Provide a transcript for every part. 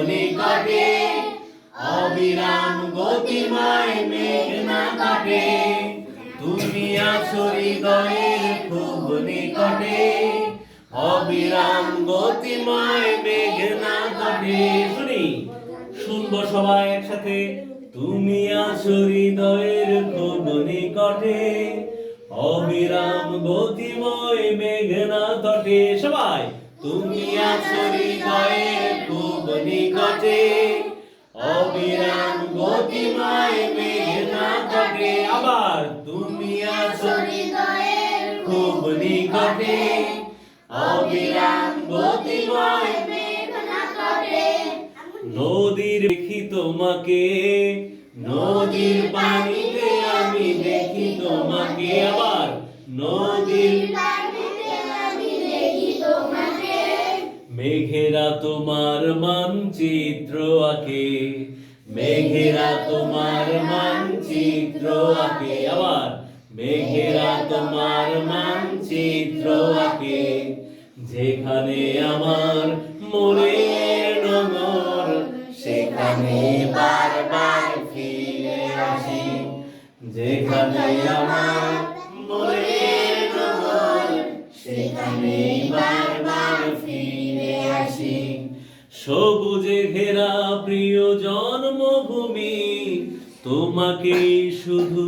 নিকটে, অবিরাম গতিময় মেঘনা তটে। তুমি আছো হৃদয়ের খুব নিকটে, অবিরাম গতিময় মেঘনা তটে। শুনবো সবাই একসাথে। তুমি আছো হৃদয়ের খুব নিকটে, অবিরাম গতিময় মেঘনা তটে। সবাই, তুমি আছো হৃদয়ের খুব নিকটে, অবিরাম গতিময় মেঘনা তটে। আবার, তুমি আছো হৃদয়ের খুব নিকটে, অবিরাম গতিময় মেঘনা তটে। নদীর দেখি তোমাকে, নদীর পানিতে আমি দেখি তোমাকে। আবার, নদীর পানিতে আমি দেখি তোমাকে। মেঘেরা তোমার মানচিত্র আঁকে, মেঘেরা তোমার মানচিত্র আঁকে। আবার, মেঘেরা তোমার মানচিত্র আঁকে। যেখানে আমার মনের নগর, সেখানে বারবার ফিরে আসি। যেখানে আমার মনের নগর, সেখানে বারবার ফিরে আসি। সবুজে ঘেরা প্রিয় জন্মভূমি, তোমাকে শুধু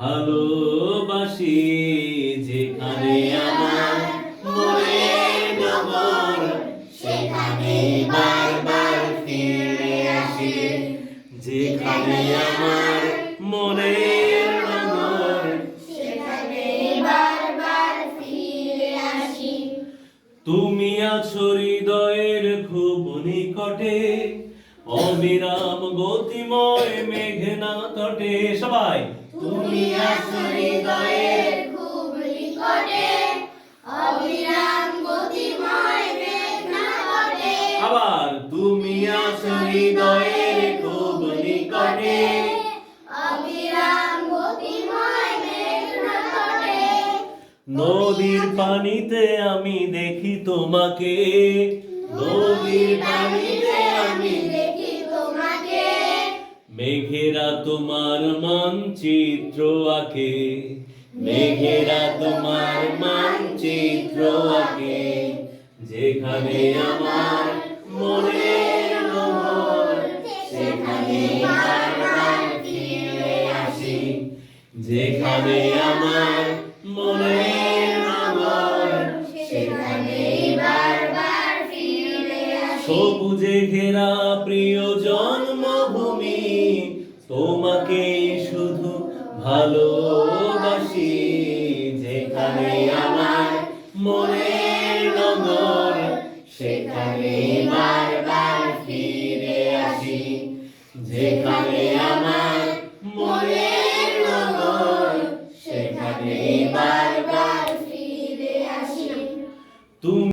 ভালোবাসি। যেখানে আমার মনের নগর, সেখানে বারবার ফিরে আসি। যেখানে আমার মনের নগর, সেখানে বারবার ফিরে আসি। তুমি আছো হৃদয়ের খুব নিকটে, অবিরাম গতিময় মেঘনা তটে। সবাই, তুমি আছো হৃদয়ের খুব নিকটে, অবিরাম গতিময় মেঘনা তটে। আবার, তুমি আছো হৃদয়ের খুব নিকটে, অবিরাম গতিময় মেঘনা তটে। নদীর পানিতে আমি দেখি তোমাকে, নদীর পানিতে আমি দেখি তোমাকে। মেঘেরা তোমার মানচিত্র আঁকে, মেঘেরা তোমার মানচিত্র আঁকে। যেখানে আমার মনের নগর, সেখানে বারবার ফিরে আসি। যেখানে আমার মনের নগর, সেখানে বারবার ফিরে আসি। সবুজে ঘেরা প্রিয় জন্মভূমি, তোমাকে শুধু ভালোবাসি। যেখানে আমার মনের নগর, সেখানে বারবার ফিরে আসি। যেখানে আমার মনের নগর, সেখানে বারবার ফিরে আসি। তুমি